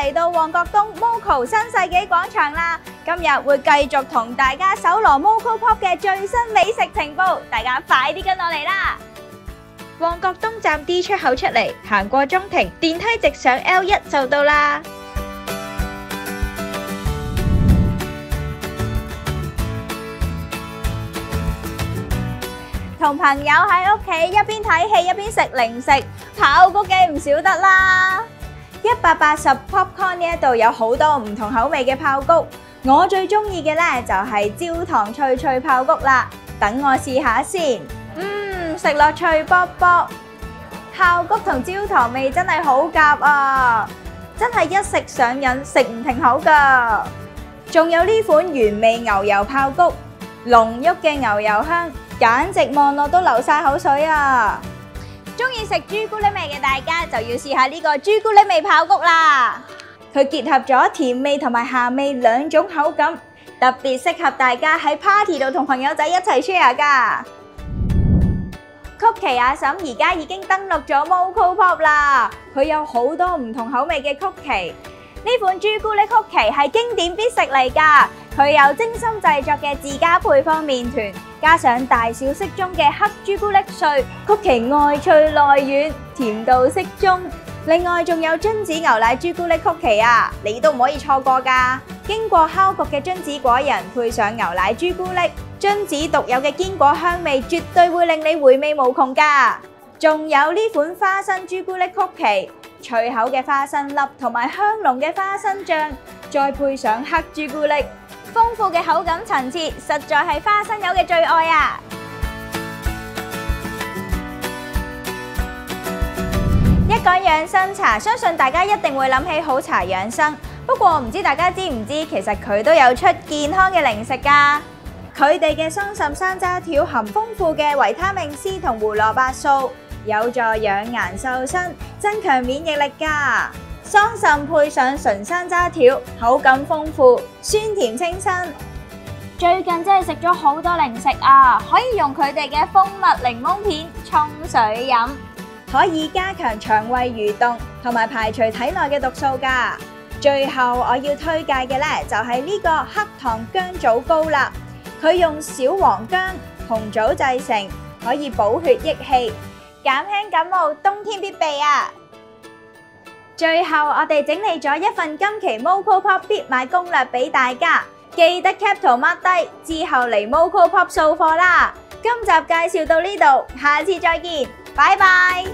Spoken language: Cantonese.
嚟到旺角東 Moco 新世紀廣場啦！今日會繼續同大家搜羅 Moco Pop 嘅最新美食情報，大家快啲跟我嚟啦！旺角東站 D 出口出嚟，行過中庭，電梯直上 L1就到啦。同朋友喺屋企一邊睇戲一邊食零食，爆谷梗係唔少得啦。180 Popcorn 呢一度有好多唔同口味嘅爆谷，我最中意嘅呢就係焦糖脆脆爆谷啦。等我試下先，食落脆卜卜，爆谷同焦糖味真係好夾啊！真係一食上癮，食唔停口㗎。仲有呢款原味牛油爆谷，濃郁嘅牛油香。簡直望落都流晒口水啊！中意食朱古力味嘅大家就要試下呢個朱古力味爆谷啦。佢結合咗甜味同埋鹹味兩種口感，特別適合大家喺 party 度同朋友仔一齊 share 噶。曲奇阿嬸而家已經登陸咗 Moco Pop 啦，佢有好多唔同口味嘅曲奇。呢款朱古力曲奇係經典必食嚟㗎，佢有精心製作嘅自家配方麵團，加上大小適中嘅黑朱古力碎，曲奇外脆內軟，甜度適中。另外仲有榛子牛奶朱古力曲奇啊，你都唔可以錯過㗎。經過烤焗嘅榛子果仁配上牛奶朱古力，榛子獨有嘅堅果香味絕對會令你回味無窮㗎。仲有呢款花生朱古力曲奇。脆口嘅花生粒同埋香濃嘅花生醬，再配上黑朱古力，豐富嘅口感層次，實在係花生友嘅最愛啊！一講養生茶，相信大家一定會諗起好茶養生。不過唔知大家知唔知，其實佢都有出健康嘅零食㗎。佢哋嘅桑葚山楂條含豐富嘅維他命 C 同胡蘿蔔素。有助養顏瘦身，增強免疫力㗎。桑葚配上純山楂條，口感豐富，酸甜清新。最近真係食咗好多零食啊，可以用佢哋嘅蜂蜜檸檬片沖水飲，可以加強腸胃蠕動同埋排除體內嘅毒素㗎。最後我要推介嘅呢，就係呢個黑糖薑棗糕啦。佢用小黃薑、紅棗製成，可以補血益氣。減輕感冒，冬天必備啊！最後我哋整理咗一份今期 Moco Pop 必買攻略俾大家，記得 cap 圖 mark 低，之後嚟 Moco Pop 掃貨啦！今集介紹到呢度，下次再見，拜拜。